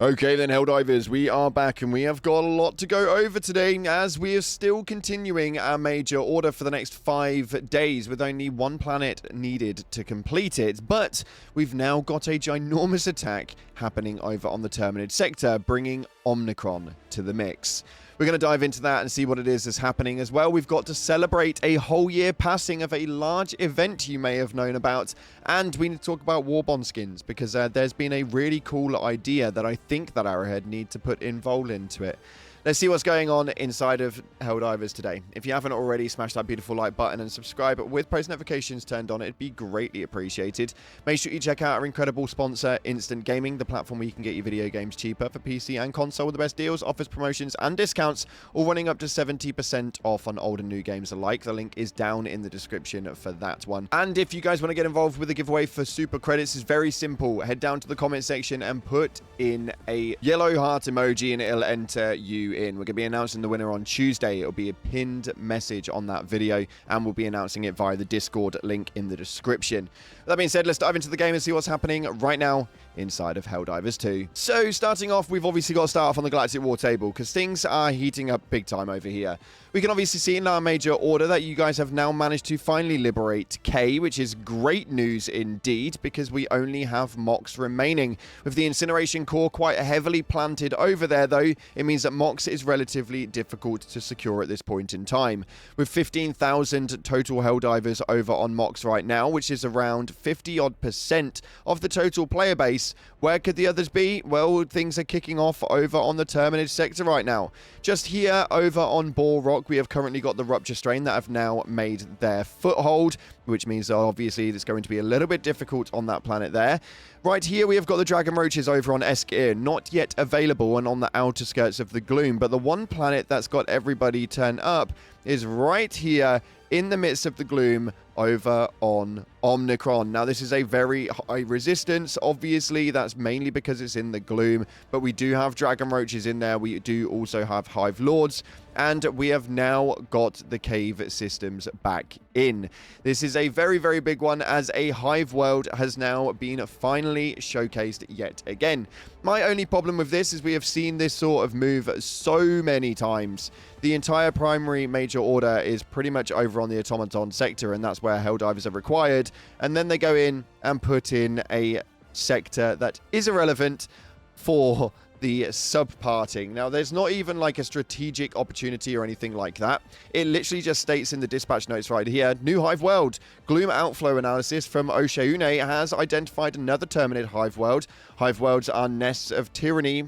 Okay then, Helldivers, we are back and we have got a lot to go over today as we are still continuing our major order for the next 5 days with only one planet needed to complete it. But we've now got a ginormous attack happening over on the Terminid sector, bringing Omicron to the mix. We're going to dive into that and see what it is that's happening as well. We've got to celebrate a whole year passing of a large event you may have known about. And we need to talk about Warbond skins because there's been a really cool idea that I think that Arrowhead need to put involved into it. Let's see what's going on inside of Helldivers today. If you haven't already, smash that beautiful like button and subscribe with post notifications turned on. It'd be greatly appreciated. Make sure you check out our incredible sponsor, Instant Gaming, the platform where you can get your video games cheaper for PC and console with the best deals, offers, promotions, and discounts, all running up to 70% off on old and new games alike. The link is down in the description for that one. And if you guys want to get involved with the giveaway for super credits, it's very simple. Head down to the comment section and put in a yellow heart emoji and it'll enter you in. We're going to be announcing the winner on Tuesday. It'll be a pinned message on that video, and we'll be announcing it via the Discord link in the description. That being said, let's dive into the game and see what's happening right now inside of Helldivers 2. So, starting off, we've obviously got to start off on the Galactic War table, because things are heating up big time over here. We can obviously see in our major order that you guys have now managed to finally liberate K, which is great news indeed, because we only have Mox remaining. With the incineration core quite heavily planted over there, though, it means that Mox is relatively difficult to secure at this point in time. With 15,000 total Helldivers over on Mox right now, which is around 50-odd% of the total player base, where could the others be? Well, things are kicking off over on the Terminid sector right now. Just here over on Ball Rock, we have currently got the Rupture Strain that have now made their foothold, which means that obviously it's going to be a little bit difficult on that planet there. Right here, we have got the Dragon Roaches over on Eskir, not yet available and on the outer skirts of the Gloom, but the one planet that's got everybody turn up is right here in the midst of the Gloom over on Omicron. Now, this is a very high resistance. Obviously, that's mainly because it's in the Gloom, but we do have Dragon Roaches in there. We do also have Hive Lords, and we have now got the cave systems back in. This is a very, very big one, as a Hive world has now been finally showcased yet again. My only problem with this is we have seen this sort of move so many times. The entire primary major order is pretty much over on the automaton sector, and that's where Helldivers are required, and then they go in and put in a sector that is irrelevant for the sub-parting. Now, there's not even like a strategic opportunity or anything like that. It literally just states in the dispatch notes right here, New Hive World. Gloom outflow analysis from Osheune has identified another Terminid Hive World. Hive Worlds are nests of tyranny,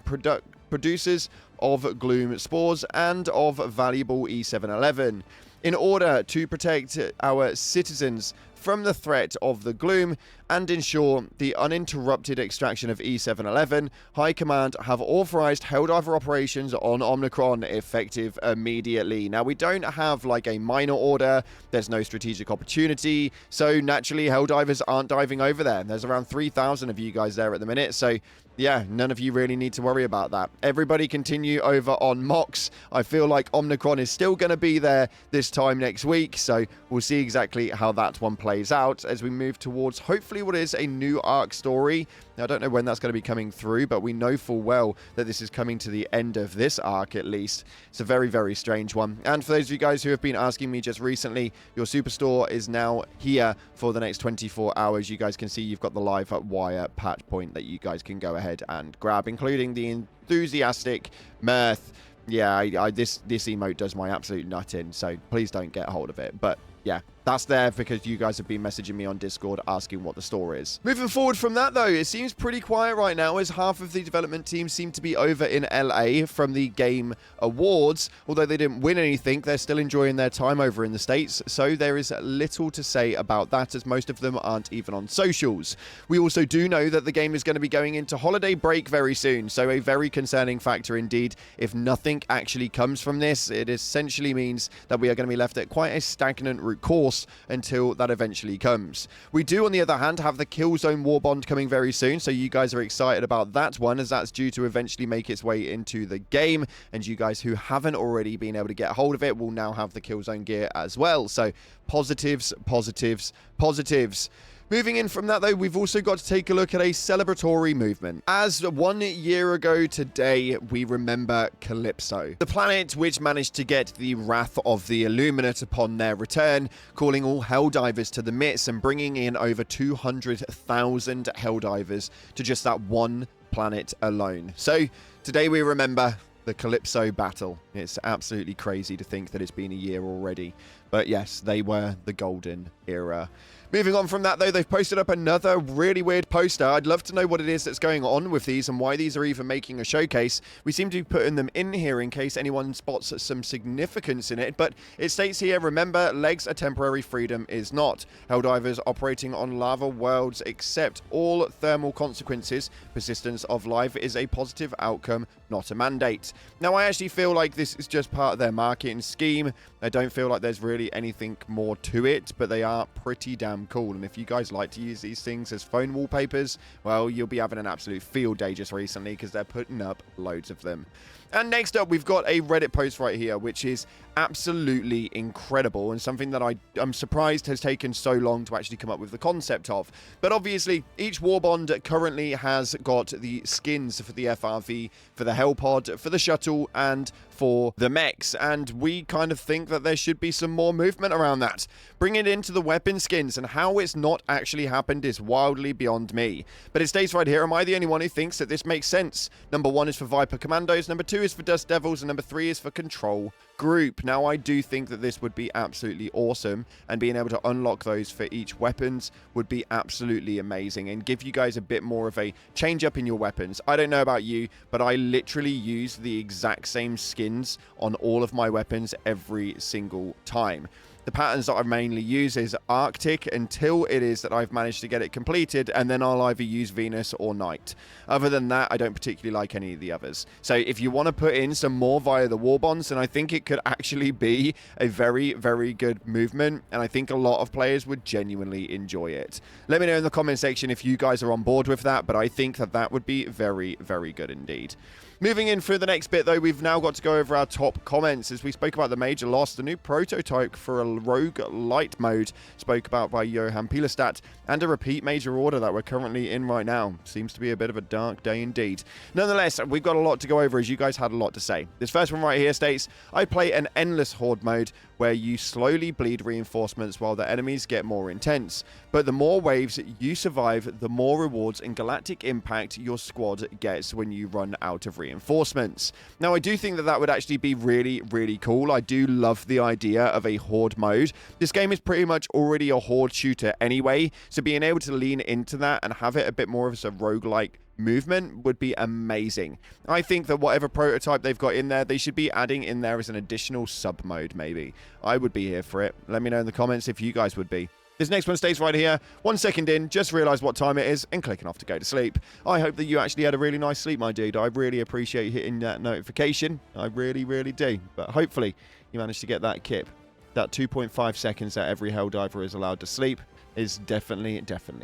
producers of Gloom spores, and of valuable E711. In order to protect our citizens from the threat of the Gloom and ensure the uninterrupted extraction of E711, High Command have authorized Helldiver operations on Omicron effective immediately. Now, we don't have like a minor order, there's no strategic opportunity, so naturally Helldivers aren't diving over there. There's around 3,000 of you guys there at the minute, so yeah, none of you really need to worry about that. Everybody continue over on Mox. I feel like Omicron is still going to be there this time next week, so we'll see exactly how that one plays out as we move towards hopefully what is a new arc story. Now, I don't know when that's going to be coming through, but we know full well that this is coming to the end of this arc at least. It's a very, very strange one. And for those of you guys who have been asking me just recently, your Superstore is now here for the next 24 hours. You guys can see you've got the live wire patch point that you guys can go ahead and grab, including the enthusiastic mirth. Yeah, this emote does my absolute nut in, so please don't get hold of it. But yeah, that's there because you guys have been messaging me on Discord asking what the store is. Moving forward from that, though, it seems pretty quiet right now as half of the development team seem to be over in LA from the Game Awards. Although they didn't win anything, they're still enjoying their time over in the States, so there is little to say about that as most of them aren't even on socials. We also do know that the game is going to be going into holiday break very soon, so a very concerning factor indeed. If nothing actually comes from this, it essentially means that we are going to be left at quite a stagnant route course until that eventually comes. We do, on the other hand, have the Killzone Warbond coming very soon, so you guys are excited about that one, as that's due to eventually make its way into the game, and you guys who haven't already been able to get a hold of it will now have the Killzone gear as well. So positives, positives, positives. Moving in from that, though, we've also got to take a look at a celebratory movement. As 1 year ago today, we remember Calypso, the planet which managed to get the wrath of the Illuminate upon their return, calling all Helldivers to the midst and bringing in over 200,000 Helldivers to just that one planet alone. So today we remember the Calypso battle. It's absolutely crazy to think that it's been a year already. But yes, they were the golden era. Moving on from that, though, they've posted up another really weird poster. I'd love to know what it is that's going on with these and why these are even making a showcase. We seem to be putting them in here in case anyone spots some significance in it, but it states here, remember, legs are temporary, freedom is not. Helldivers operating on lava worlds accept all thermal consequences. Persistence of life is a positive outcome, not a mandate. Now, I actually feel like this is just part of their marketing scheme. I don't feel like there's really anything more to it, but they are pretty damn cool. And if you guys like to use these things as phone wallpapers, well, you'll be having an absolute field day just recently because they're putting up loads of them. And next up, we've got a Reddit post right here, which is absolutely incredible and something that I'm surprised has taken so long to actually come up with the concept of. But obviously, each Warbond currently has got the skins for the FRV, for the Hellpod, for the shuttle, and for the mechs, and we kind of think that there should be some more movement around that. Bring it into the weapon skins, and how it's not actually happened is wildly beyond me. But it states right here, am I the only one who thinks that this makes sense? Number 1 is for Viper Commandos, number 2 is for Dust Devils, and number 3 is for Control Group. Now, I do think that this would be absolutely awesome, and being able to unlock those for each weapons would be absolutely amazing and give you guys a bit more of a change up in your weapons. I don't know about you, but I literally use the exact same skins on all of my weapons every single time. The patterns that I mainly use is Arctic until it is that I've managed to get it completed, and then I'll either use Venus or Night. Other than that, I don't particularly like any of the others. So if you want to put in some more via the Warbonds, then I think it could actually be a very, very good movement, and I think a lot of players would genuinely enjoy it. Let me know in the comment section if you guys are on board with that, but I think that that would be very, very good indeed. Moving in through the next bit, though, we've now got to go over our top comments as we spoke about the major loss, the new prototype for a rogue light mode spoke about by Johan Pilestat, and a repeat major order that we're currently in right now. Seems to be a bit of a dark day indeed. Nonetheless, we've got a lot to go over as you guys had a lot to say. This first one right here states, I play an endless horde mode where you slowly bleed reinforcements while the enemies get more intense. But the more waves you survive, the more rewards and galactic impact your squad gets when you run out of reinforcements. Now, I do think that that would actually be really, really cool. I do love the idea of a horde mode. This game is pretty much already a horde shooter anyway, so being able to lean into that and have it a bit more of a roguelike movement would be amazing. I think that whatever prototype they've got in there, they should be adding in there as an additional sub mode maybe. I would be here for it. Let me know in the comments if you guys would be. This next one stays right here. 1 second in, just realised what time it is and clicking off to go to sleep. I hope that you actually had a really nice sleep, my dude. I really appreciate hitting that notification. I really, really do. But hopefully you managed to get that kip. That 2.5 seconds that every Helldiver is allowed to sleep is definitely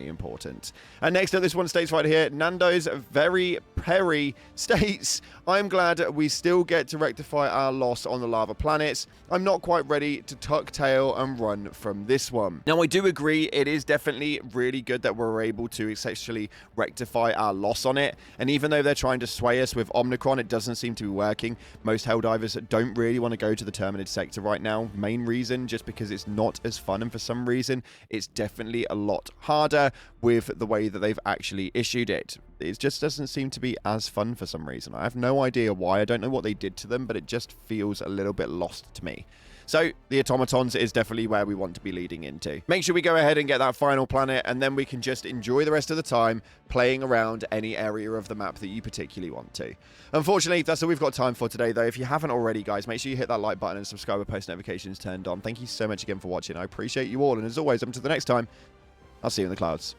important. And next up, this one states right here, Nando's Very Perry states, I'm glad we still get to rectify our loss on the lava planets. I'm not quite ready to tuck tail and run from this one. Now, I do agree, it is definitely really good that we're able to essentially rectify our loss on it. And even though they're trying to sway us with Omicron, it doesn't seem to be working. Most Helldivers don't really want to go to the Terminid sector right now. Main reason, just because it's not as fun, and for some reason, it's definitely a lot harder with the way that they've actually issued it. It just doesn't seem to be as fun for some reason. I have no idea why. I don't know what they did to them, but it just feels a little bit lost to me. So the automatons is definitely where we want to be leading into. Make sure we go ahead and get that final planet, and then we can just enjoy the rest of the time playing around any area of the map that you particularly want to. Unfortunately, that's all we've got time for today, though. If you haven't already, guys, make sure you hit that like button and subscribe with post notifications turned on. Thank you so much again for watching. I appreciate you all, and as always, until the next time, I'll see you in the clouds.